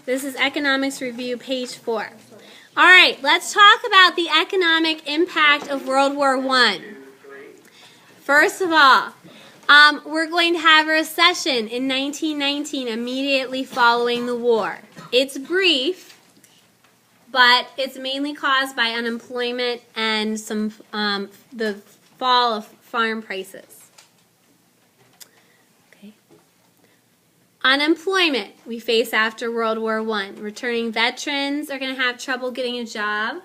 This is Economics Review, page 4. All right, let's talk about the economic impact of World War I. First of all, we're going to have a recession in 1919 immediately following the war. It's brief, but it's mainly caused by unemployment and the fall of farm prices. Unemployment we face after World War I. Returning veterans are going to have trouble getting a job.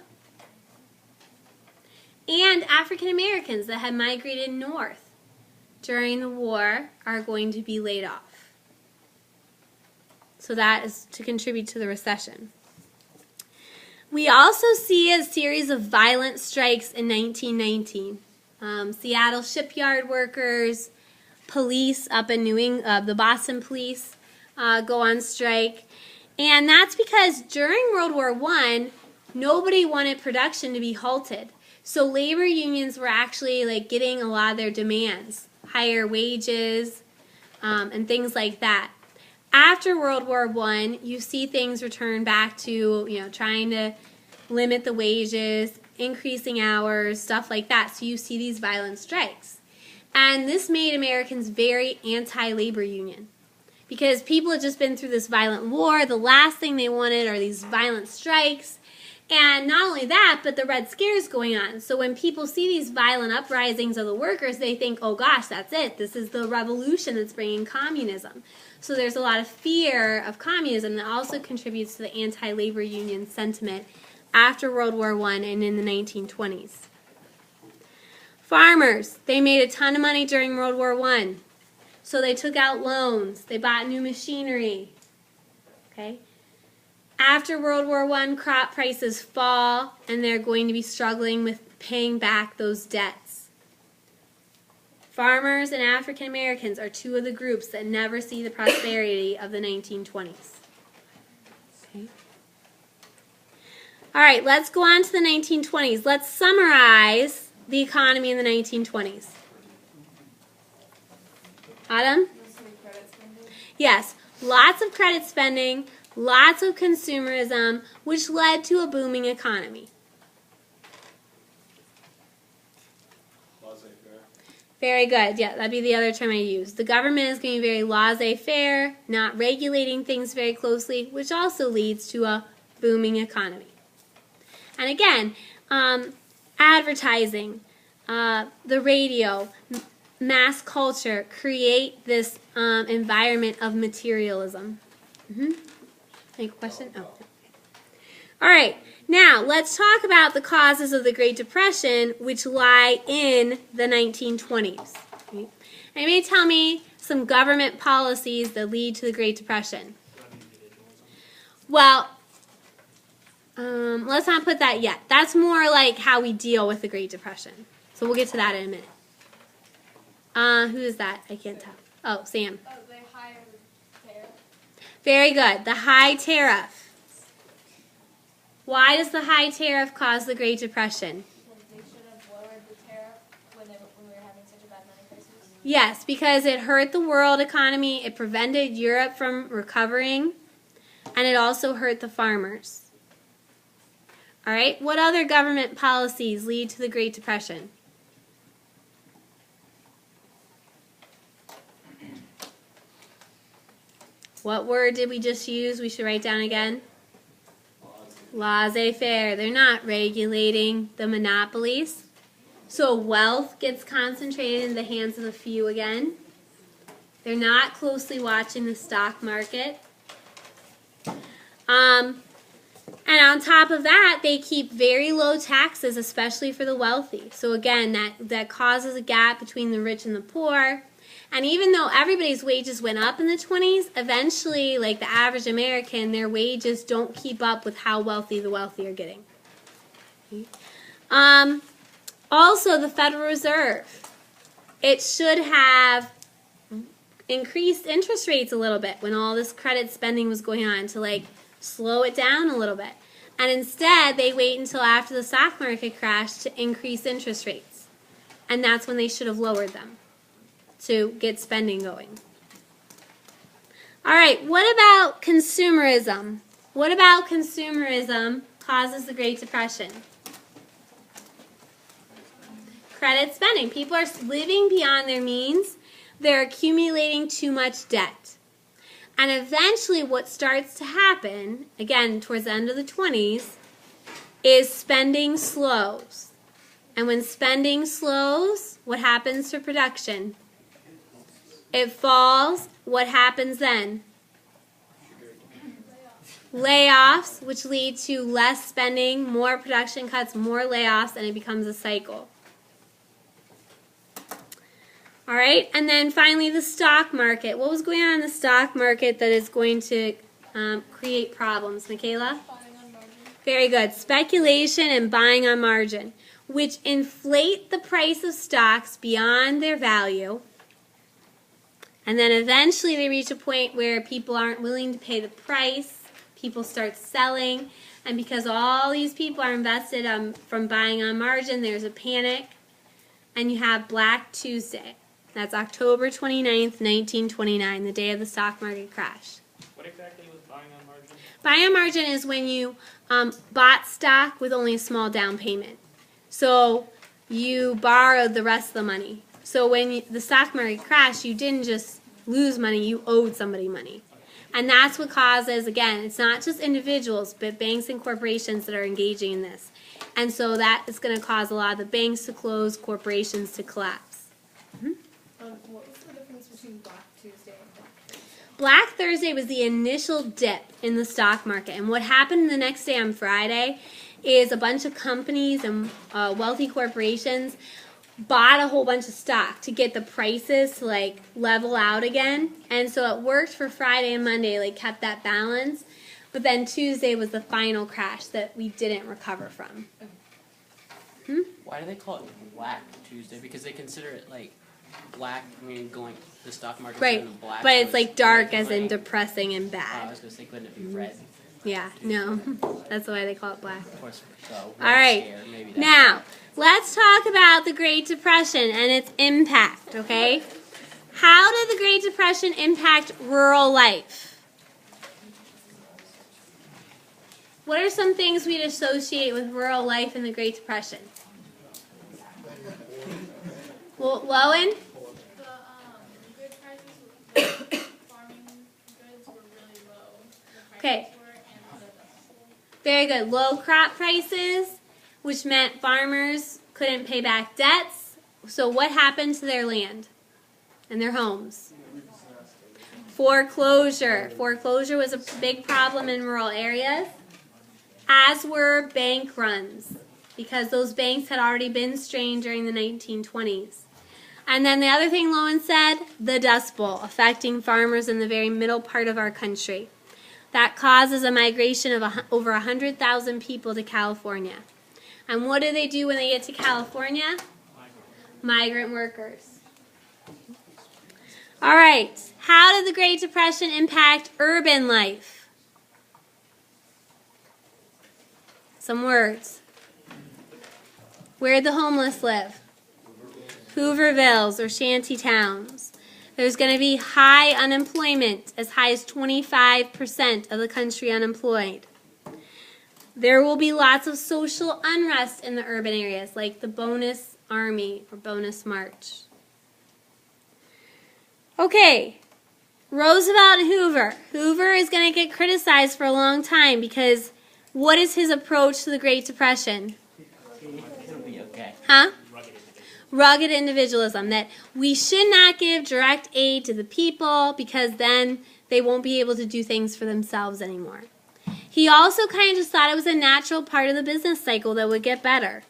And African Americans that had migrated north during the war are going to be laid off. So that is to contribute to the recession. We also see a series of violent strikes in 1919. Seattle shipyard workers, police up in New England, the Boston police go on strike. And that's because during World War I, nobody wanted production to be halted. So labor unions were actually getting a lot of their demands, higher wages and things like that. After World War I, you see things return back to, trying to limit the wages, increasing hours, stuff like that. So you see these violent strikes. And this made Americans very anti-labor union because people had just been through this violent war. The last thing they wanted are these violent strikes. And not only that, but the Red Scare is going on. So when people see these violent uprisings of the workers, they think, oh gosh, that's it. This is the revolution that's bringing communism. So there's a lot of fear of communism that also contributes to the anti-labor union sentiment after World War I and in the 1920s. Farmers, they made a ton of money during World War I. So they took out loans. They bought new machinery. Okay? After World War I, crop prices fall, and they're going to be struggling with paying back those debts. Farmers and African Americans are two of the groups that never see the prosperity of the 1920s. Okay? All right, let's go on to the 1920s. Let's summarize the economy in the 1920s. Adam? Yes, lots of credit spending, lots of consumerism, which led to a booming economy. Laissez-faire. Very good. Yeah, that'd be the other term I use. The government is going to be very laissez-faire, not regulating things very closely, which also leads to a booming economy. And again, advertising, the radio, mass culture create this environment of materialism. Any question? Oh. All right. Now, let's talk about the causes of the Great Depression, which lie in the 1920s. Okay. Anybody tell me some government policies that lead to the Great Depression? Well, let's not put that yet. That's more like how we deal with the Great Depression. So we'll get to that in a minute. Who is that? I can't tell. Oh, Sam. Oh, the higher tariff. Very good. The high tariff. Why does the high tariff cause the Great Depression? Because they should have lowered the tariff when we were having such a bad money crisis. Yes, because it hurt the world economy, it prevented Europe from recovering, and it also hurt the farmers. All right, what other government policies lead to the Great Depression? What word did we just use? We should write down again. Laissez-faire. They're not regulating the monopolies. So wealth gets concentrated in the hands of a few again. They're not closely watching the stock market. And on top of that, they keep very low taxes, especially for the wealthy. So again, that causes a gap between the rich and the poor. And even though everybody's wages went up in the 20s, eventually, like the average American, their wages don't keep up with how wealthy the wealthy are getting. Okay. Also, the Federal Reserve. It should have increased interest rates a little bit when all this credit spending was going on to slow it down a little bit. And instead, they wait until after the stock market crashed to increase interest rates. And that's when they should have lowered them to get spending going. All right, what about consumerism? What about consumerism causes the Great Depression? Credit spending. People are living beyond their means. They're accumulating too much debt. And eventually what starts to happen, again, towards the end of the 20s, is spending slows. And when spending slows, what happens to production? It falls. What happens then? Layoffs, which lead to less spending, more production cuts, more layoffs, and it becomes a cycle. All right, and then finally the stock market. What was going on in the stock market that is going to create problems, Michaela? Buying on margin. Very good. Speculation and buying on margin, which inflate the price of stocks beyond their value. And then eventually they reach a point where people aren't willing to pay the price. People start selling. And because all these people are invested from buying on margin, there's a panic. And you have Black Tuesday. That's October 29th, 1929, the day of the stock market crash. What exactly was buying on margin? Buying on margin is when you bought stock with only a small down payment. So you borrowed the rest of the money. So when the stock market crashed, you didn't just lose money, you owed somebody money. And that's what causes, again, it's not just individuals, but banks and corporations that are engaging in this. And so that is going to cause a lot of the banks to close, corporations to collapse. What was the difference between Black Tuesday and Black Thursday? Black Thursday was the initial dip in the stock market. And what happened the next day on Friday is a bunch of companies and wealthy corporations bought a whole bunch of stock to get the prices to like level out again. And so it worked for Friday and Monday, like kept that balance. But then Tuesday was the final crash that we didn't recover from. Why do they call it Black Tuesday? Because they consider it like black, I mean, going the stock market Right, in black. but so it's like dark as in like, depressing and I bad. was gonna say, couldn't it be red? Yeah, no, that's why they call it black. Of course, so All right, scared, maybe that's now let's talk about the Great Depression and its impact, okay? How did the Great Depression impact rural life? What are some things we'd associate with rural life in the Great Depression? Well, Lowen? The good prices with farming goods were really low. The Okay. prices were, and the Very good. Low crop prices, which meant farmers couldn't pay back debts. So what happened to their land and their homes? Foreclosure. Foreclosure was a big problem in rural areas, as were bank runs, because those banks had already been strained during the 1920s. And then the other thing Lowen said, the Dust Bowl, affecting farmers in the very middle part of our country. That causes a migration of over 100,000 people to California. And what do they do when they get to California? Migrant workers. All right. How did the Great Depression impact urban life? Some words. Where'd the homeless live? Hoovervilles or shanty towns. There's going to be high unemployment, as high as 25% of the country unemployed. There will be lots of social unrest in the urban areas, like the Bonus Army or Bonus March. Okay, Roosevelt and Hoover. Hoover is going to get criticized for a long time because what is his approach to the Great Depression? It'll be okay. Huh? Rugged individualism, that we should not give direct aid to the people because then they won't be able to do things for themselves anymore. He also kind of just thought it was a natural part of the business cycle that would get better.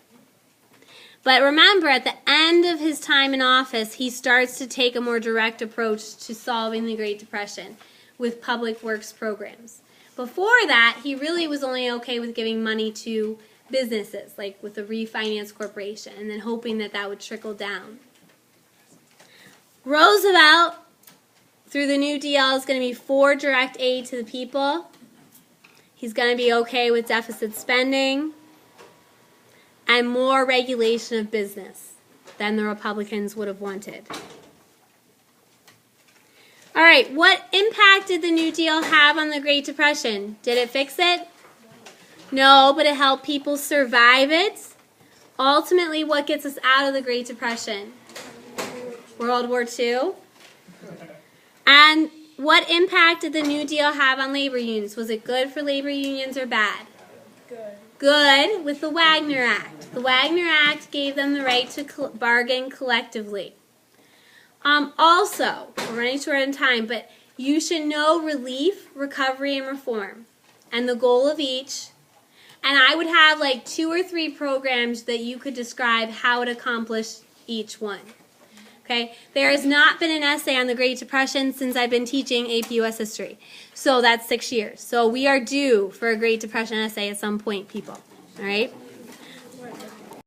But remember, at the end of his time in office, he starts to take a more direct approach to solving the Great Depression with public works programs. Before that, he really was only okay with giving money to businesses, like with the Refinance Corporation, and then hoping that that would trickle down. Roosevelt, through the New Deal, is going to be for direct aid to the people. He's going to be okay with deficit spending and more regulation of business than the Republicans would have wanted. All right, what impact did the New Deal have on the Great Depression? Did it fix it? No, but it helped people survive it. Ultimately, what gets us out of the Great Depression? World War II. And what impact did the New Deal have on labor unions? Was it good for labor unions or bad? Good. Good with the Wagner Act. The Wagner Act gave them the right to bargain collectively. Also, we're running short on time, but you should know relief, recovery, and reform, and the goal of each. And I would have like 2 or 3 programs that you could describe how it accomplished each one. Okay? There has not been an essay on the Great Depression since I've been teaching AP US History. So that's 6 years. So we are due for a Great Depression essay at some point, people. All right?